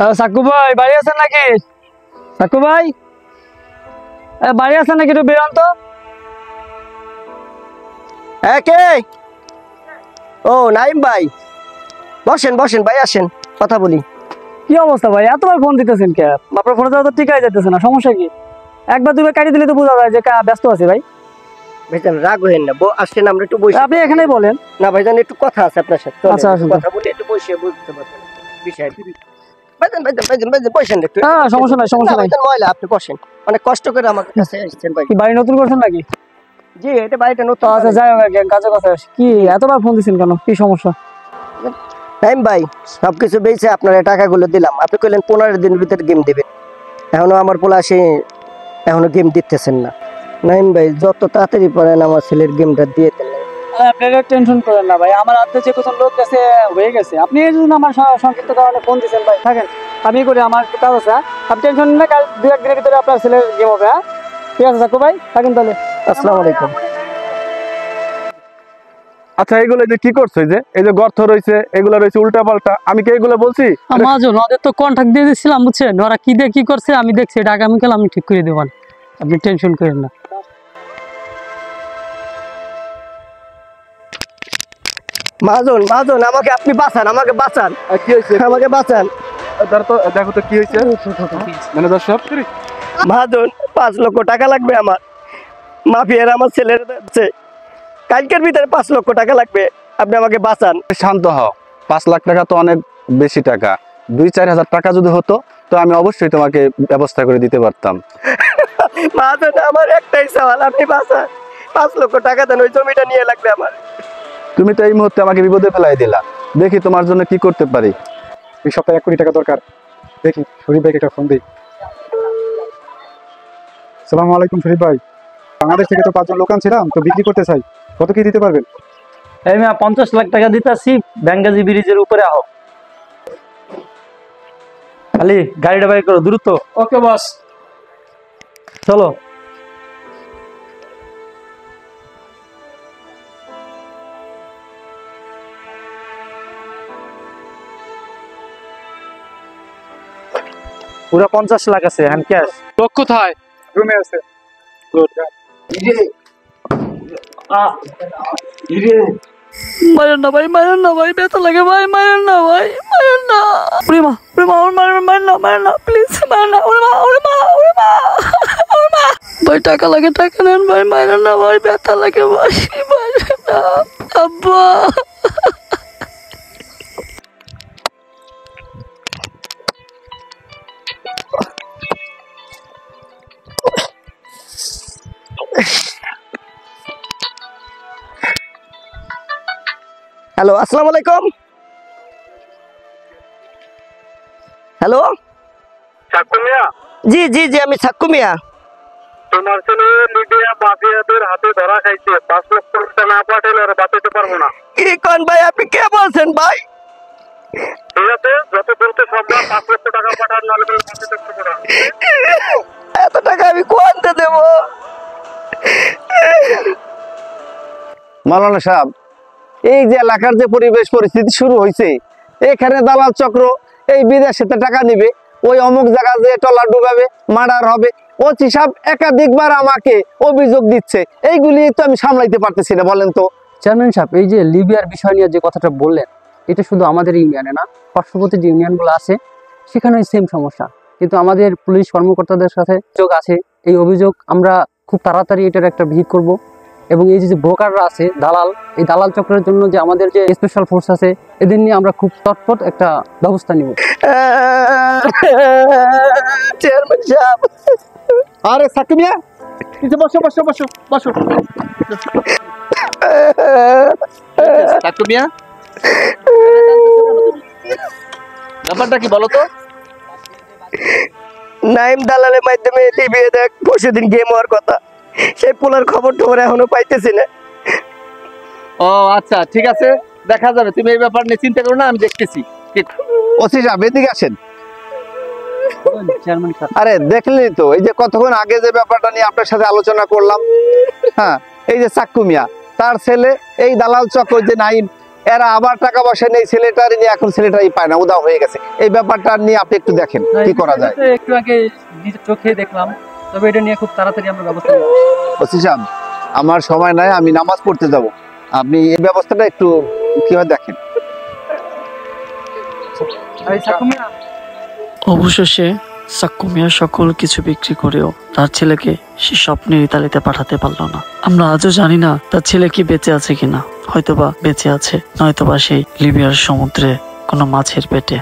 সাকু ভাই বাড়ি আছেন নাকি? সাকু ভাই বাড়ি আছেন নাকি? একটু বেরোন তো। কে? ও নাইম ভাই, বসেন বসেন ভাই, আসেন কথা বলি। কি অবস্থা ভাই, এতবার ফোন দিতেছেন কে? আপনার ফোনে তো ঠিকই যাইতেছে না, সমস্যা কি? একবার দুবার কাটি দিলে তো বোঝা যায় যে ব্যস্ত আছে ভাই। ভাইজান রাগ হইেন না, আসেন আমরা একটু বসে। আপনি এখানেই বলেন। না ভাইজান, একটু কথা আছে আপনার সাথে। আচ্ছা আসুন, কথা বলি, একটু বসে বুঝতে পারছেন বিষয়। ভাইজান ভাইজান ভাইজান ভাইজান বসেন একটু। হ্যাঁ সমস্যা নাই, সমস্যা নাই। ময়লা, আপনি বসেন। অনেক কষ্ট করে আমার কাছে এসেছেন ভাই। কি বাড়ি নতুন করছেন নাকি? জি, এটা বাড়িটা নতুন। আচ্ছা যাই হোক, কাজে কথা আসি। কি এতবার ফোন দিচ্ছেন কেন, কি সমস্যা? নাইম ভাই, সবকিছু বেঁচে আপনার টাকাগুলো দিলাম, আপনি কইলেন 15 দিনের ভিতরে গেম দিবেন। এখনো আমার পোলা সে এখনো গেম দিতেছেন না। নাইম ভাই, যত তাড়াতাড়ি পারেন আমার ছেলের গেমটা দিয়ে দেন। আপনারা টেনশন করেন না ভাই, আমার হাতে যে কোন লোক গেছে হয়ে গেছে। আপনি এই জন্য আমার সংক্ষিপ্ত কারণে ফোন দিচ্ছেন ভাই। থাকেন, আমি করি, আমার একটু কাজ আছে। আপনি টেনশন নিন না, কাল 2-1 দিনের ভিতরে আপনার ছেলের গেম হবে। হ্যাঁ ঠিক আছে সাকু ভাই, থাকেন তাহলে। আসসালামু আলাইকুম। আচ্ছা এগুলো যে কি করছো, এই যে গর্ত রয়েছে, এগুলো রয়েছে উল্টা পাল্টা, আমি কি এগুলো বলছি? মহাজন ওদের তো কন্ট্যাক্ট দিয়ে দিয়েছিলাম বুঝছেন, ওরা কি দিয়ে কি করছে আমি দেখছি, এটা আগামীকাল আমি ঠিক করে দেবো, আপনি টেনশন করেন না। মাজন মাজন, আমাকে আপনি বাঁচান, আমাকে বাঁচান। কি হয়েছে? আমাকে বাঁচান। দেখো তো কি হয়েছে। ম্যানেজার সাহেব, মাজন 5 লক্ষ টাকা লাগবে আমার। মাফিয়ার আমার ছেলের কালকের ভিতরে 5 লক্ষ টাকা লাগবে, আপনি আমাকে বাঁচান। শান্ত হও। 5 লাখ টাকা তো অনেক বেশি টাকা। 2-4 হাজার টাকা যদি হতো তো আমি অবশ্যই তোমাকে ব্যবস্থা করে দিতে পারতাম। মাজন, আমার একটাই সওয়াল, আপনি বাঁচান। 5 লক্ষ টাকা দেন, ওই জমিটা নিয়ে লাগবে আমার। তুমি তো এই মুহূর্তে আমাকে বিপদে ফেলাই দিলা, দেখি তোমার জন্য কি করতে পারি। এই সপ্তাহে 1 কোটি টাকা দরকার, দেখি শরীফ ভাইকে একটা ফোন দিই। আসসালামু আলাইকুম শরীফ ভাই, বাংলাদেশ থেকে তো 5 জন লোক আনছিলাম, তো বিক্রি করতে চাই, কত কি দিতে পারবেন? এই মিয়া 50 লাখ টাকা দিতেছি, বেঙ্গাজি ব্রিজের উপরে আহ, খালি গাড়িটা বাইর করো দ্রুত। ওকে বস। চলো। পুরো 50 লাখ আছে হ্যান্ড ক্যাশ। লোক কোথায়? রুমে আছে। মারেন না ভাই, মারেন না ভাই, ব্যথা লাগে ভাই, মারেন না ভাই, মারেন না। প্রেমা প্রেমা, ওর মারেন না, মারেন না প্লিজ, মারেন না। ওরে মা, ওরে মা, ওরে মা, ওরে মা ভাই, টাকা লাগে, টাকা নেন ভাই, মারেন না ভাই, ব্যথা লাগে ভাই, মারেন না আব্বা। হ্যালো, আসসালামু আলাইকুম। হ্যালো, সাক্কু মিয়া? জি জি জি, আমি সাক্কু মিয়া। তোমার ছেলে লিবিয়া মাফিয়াদের হাতে ধরা খাইছে, 5 লক্ষ টাকা না পাঠালে আর বাঁচাতে পারবো না। কি কোন ভাই, আপনি কে বলছেন ভাই? ঠিক আছে, যত দ্রুত সম্ভব 5 লক্ষ টাকা পাঠান, নাহলে তুমি বাঁচাতে পারবো না। এত টাকা আমি কোয়ান্তে দেব? মাওলানা সাহেব, এই যে এলাকার যে পরিবেশ পরিস্থিতি শুরু হয়েছে, এখানে দালাল চক্র এই বিদেশেতে টাকা নিবে, ওই অমুক জায়গা যে ট্রলার ডুবাবে, মার্ডার হবে, ওসি সাহেব একাধিকবার আমাকে অভিযোগ দিচ্ছে। এইগুলি তো আমি সামলাইতে পারতেছি না, বলেন তো। চেয়ারম্যান সাহেব, এই যে লিবিয়ার বিষয় নিয়ে যে কথাটা বললেন, এটা শুধু আমাদের ইউনিয়নে না, পার্শ্ববর্তী যে ইউনিয়নগুলো আছে সেখানে সেম সমস্যা, কিন্তু আমাদের পুলিশ কর্মকর্তাদের সাথে যোগ আছে। এই অভিযোগ আমরা খুব তাড়াতাড়ি এটার একটা ভিড় করব, এবং এই যে ব্রোকাররা আছে, দালাল, এই দালাল চক্রের জন্য যে আমাদের যে স্পেশাল ফোর্স আছে, এদের নিয়ে আমরা খুব তৎপর একটা ব্যবস্থা নিব। চেয়ারম্যান সাহেব, আরে সাক্কু মিয়া, বসো বসো বসো বসো। সাক্কু মিয়া, ব্যাপারটা কি বলো তো? নাইম দালালের মাধ্যমে লিবিয়া দেখ পরশুদিন গেম হওয়ার কথা, সেই পোলার খবর টবর এখনো পাইতেছি না। ও আচ্ছা, ঠিক আছে, দেখা যাবে, তুমি এই ব্যাপার নিয়ে চিন্তা করো না, আমি দেখতেছি। ওসি সাহেব এদিকে আসেন। চেয়ারম্যান সাহেব, আরে দেখলেন তো, এই যে কতক্ষণ আগে যে ব্যাপারটা নিয়ে আপনার সাথে আলোচনা করলাম, হ্যাঁ, এই যে সাক্কু মিয়া, তার ছেলে এই দালাল চক্র যে নাইম, এরা আবার টাকা পয়সা নেই, ছেলেটার নিয়ে এখন ছেলেটাই পায় না, উদাও হয়ে গেছে। এই ব্যাপারটা নিয়ে আপনি একটু দেখেন কি করা যায়। একটু আগে নিজের চোখে দেখলাম, তবে এটা নিয়ে খুব তাড়াতাড়ি আমরা ব্যবস্থা নেব। ওসি সাহেব, আমার সময় নাই, আমি নামাজ পড়তে যাব, আপনি এই ব্যবস্থাটা একটু কিভাবে দেখেন। অবশেষে সাক্কু মিয়া সকল কিছু বিক্রি করেও তার ছেলেকে সে স্বপ্নের ইতালিতে পাঠাতে পারল না। আমরা আজও জানি না তার ছেলে কি বেঁচে আছে কিনা, হয়তোবা বেঁচে আছে, নয়তোবা সেই লিবিয়ার সমুদ্রে কোনো মাছের পেটে।